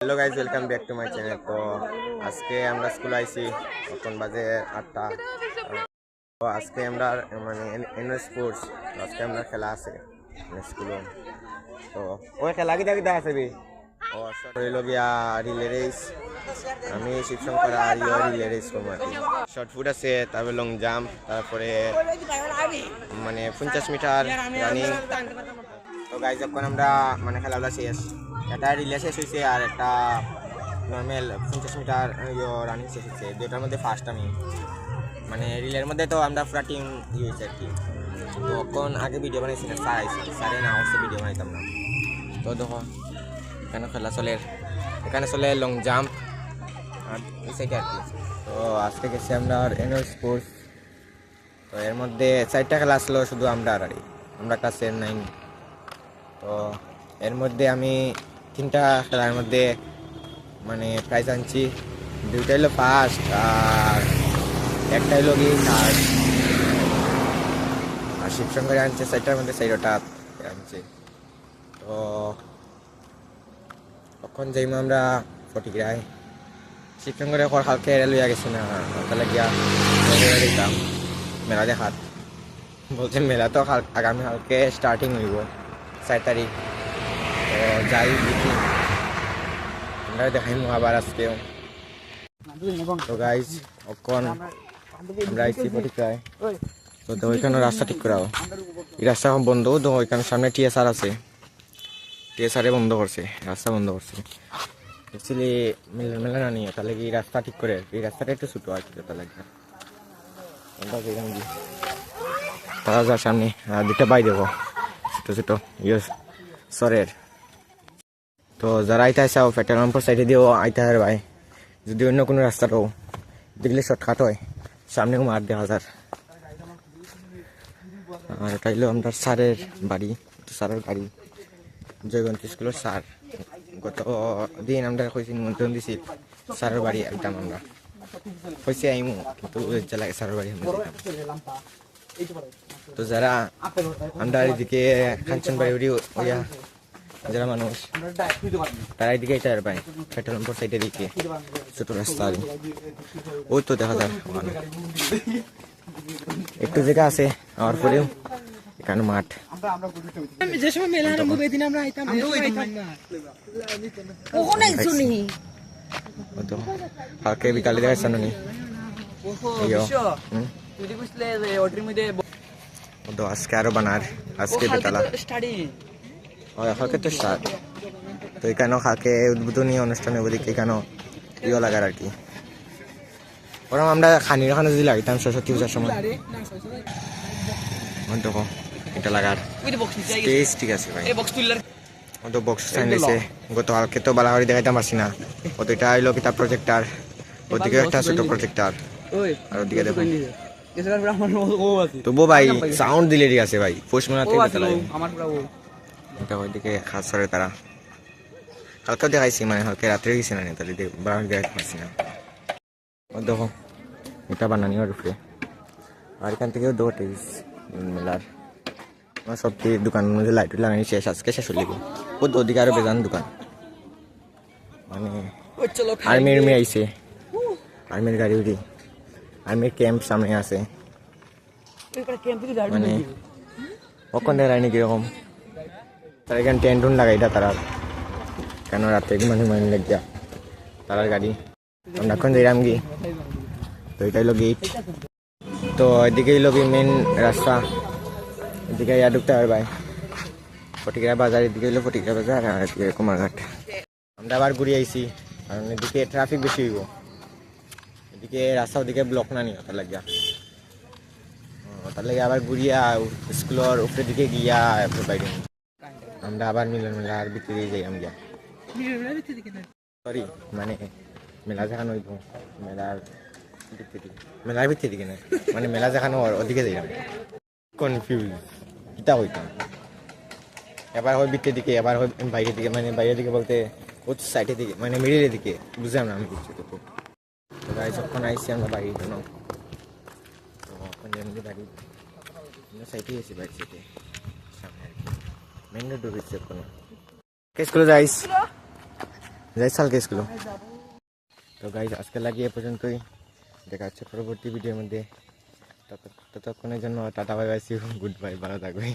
Hello guys, welcome back to my channel. তো আজকে আমরা স্কুলে আইছি, এখন বাজে 8টা। তো আজকে আমরা মানে এনএস স্পোর্টস, আজকে আমরা খেলা আছে স্কুলে। তো ওই খেলা কিটা আছে বি ও রইল গিয়া রিলে রেস। আমি শিবশঙ্কর আর ইয়ে রিলে রেস করবো আর কি। শর্ট ফুট আছে, তারপরে লং জাম্প, তারপরে মানে 50 মিটার রানিং। তো গাইজ এখন আমরা মানে খেলাগুলো শেষ, একটা রিলে শেষ হয়েছে আর একটা নর্মাল 50 মিটার রানিং শেষ হচ্ছে। দুটার মধ্যে ফার্স্ট আমি, মানে রিলের মধ্যে তো আমরা পুরা টিম হয়েছে আর কি। তো এখন আগে ভিডিও বানাইছি না, স্যার আইসি, স্যারে না অবশ্যই ভিডিও বানাইতাম না। তো দেখো এখানে খেলা চলে, এখানে চলে লং জাম্প আর এই সাইডে আর কি। তো আজকে গেছি আমরা এনএস স্পোর্টস। তো এর মধ্যে 4টা খেলা আসলো শুধু আমরা আমরা ক্লাস 9। তো এর মধ্যে আমি 3টা খেলার মধ্যে মানে প্রাইজ আনছি। 2টা হলো ফার্স্ট আর একটা হলো কি থার্ড। আর শিবশঙ্করে আনছে 4টার মধ্যে 4টা আনছে। তো তখন যাইমো আমরা ফটিগ্রায়। শিবশঙ্করে কালকে লইয়া গেছি না, তাহলে গিয়া দিতাম মেলা দেখাত। বলছে মেলা তো আগামী কালকে স্টার্টিং হইব 4 তারিখ। তো যাই দেখি, আমরা দেখাইমু আবার আজকেও। তো গাইজ এখন আমরা আইসি ফটিগ্রায়। তো তো ওইখানে রাস্তা ঠিক করাও, এই রাস্তা এখন বন্ধ। তো ওইখানে সামনে টিএসআর আছে, টিএসআরে বন্ধ করছে, রাস্তা বন্ধ করছে। অ্যাকচুয়ালি মেলা না নিয়ে তাহলে কি রাস্তা ঠিক করে, এই রাস্তাটা একটু ছোটো আর কি। তাহলে তারা যার সামনে দুটা বাই দেবো ছোটো ছোটো সরের। তো যারা আইতে চাও পেট্রোল সাইডে দিয়েও আইতে হয় ভাই। যদি অন্য কোনো রাস্তাটাও দেখলে শর্টকাট হয়, সামনেও মার দেখা যায়। আর এটা হলো আমরা স্যারের বাড়ি, স্যারের বাড়ি জয়গন্ত স্কুলের স্যার। গত দিন আমরা কইছি নিমন্ত্রণ দিছি স্যারের বাড়ি আইতাম, আমরা কইছি আইমু, কিন্তু লাগে স্যারের বাড়ি আমরা যাইতাম। তো যারা আমরা এদিকে কাঞ্চন বাড়ি ওইয়া যারা মানুষ তারা এদিকে এটা পায় পেট্রোল পাম্পের সাইডের দিকে ছোট রাস্তা। ওই তো দেখা যায় একটু জায়গা আছে, আমার পরেও এখানে মাঠ। কালকে বিকালে দেখাচ্ছ নি আজকে আরো বানার, আজকে বেতালা তো স্টার্ট। তো এখানেও খাকে উদ্বোধনী অনুষ্ঠানে ওদিকে এখানেও ইয়ে লাগার আর কি। ওরকম আমরা খানির ওখানে যদি লাগিতাম সরস্বতী পূজার সময় দেখো এটা লাগার স্পেস ঠিক আছে ভাই। ও তো বক্স চাইলেছে গতকালকে তো বালাহারি দেখাইতাম পারছি না। ও তো এটা হইলো কিতা প্রজেক্টার, ওদিকে একটা ছোট প্রজেক্টার আর ওদিকে দেখো। তবু ভাই সাউন্ড দিলে ঠিক আছে ভাই, পোস্ট মানাতে এটা ওইদিকে খাস করে তারা। কালকেও দেখাইছি, মানে কালকে রাত্রে গেছি না, তাহলে বালাহারি দেখাইতে পারছি না। ও দেখো এটা বানানি ওর উপরে। আর এখান থেকেও দৌড়ে মেলার সব দোকানের মধ্যে লাইট লাগানি শেষ, আজকে শেষ হলে বহুত ওদিকে আরো বেজান দোকান। মানে আর্মির মেয়ে আইছে, আর্মির গাড়ি উড়ি, আর্মির ক্যাম্প সামনে আছে। মানে কখন দেখায় নাকি এরকম তারা এখানে টেন্ট লাগাই দা তারা, কেন রাতে মানে মানে লাগিয়া তারার গাড়ি। আমরা এখন যাইলাম কি, তো এটা হলো গেট। তো এদিকে হলো কি মেন রাস্তা, এদিকে ইয়া ঢুকতে হবে ভাই ফটিগ্রা বাজার। এদিকে হলো ফটিগ্রা বাজার আর এদিকে কুমারঘাট। আমরা আবার ঘুরে আইছি, কারণ এদিকে ট্রাফিক বেশি হইব, এদিকে রাস্তা ওদিকে ব্লক না নিও তার লাগিয়া। তার লাগে আবার ঘুরিয়া স্কুলের উপরের দিকে গিয়া বাইরে আমরা আবার মিলন মেলার ভিতরে যাই আমরা। সরি মানে মেলা যেখানে হইব মেলার মেলার ভিতরে দিকে না, মানে মেলা যেখানে ওদিকে যাইলাম। কনফিউজ কিতা হইতাম, এবার হয় ভিতরের দিকে, এবার হয় বাইরের দিকে। মানে বাইরের দিকে বলতে ও সাইডের দিকে, মানে মিডিলের দিকে, বুঝলাম না আমি কিছু। তো গাই যখন আইসি আমরা বাড়ির জন্য, তো এখন যেমনি বাড়ি সাইডে এসে বাড়ি সাইডে সামনে আর কি মেন রোড ঢুকেছে। কোনো স্কুলে যাইস যাই সালকে স্কুল। তো গাইজ আজকে লাগিয়ে এ পর্যন্তই, দেখা হচ্ছে পরবর্তী ভিডিওর মধ্যে। ততক্ষণের জন্য tata bye bye, see you, goodbye, ভালো থাকবে।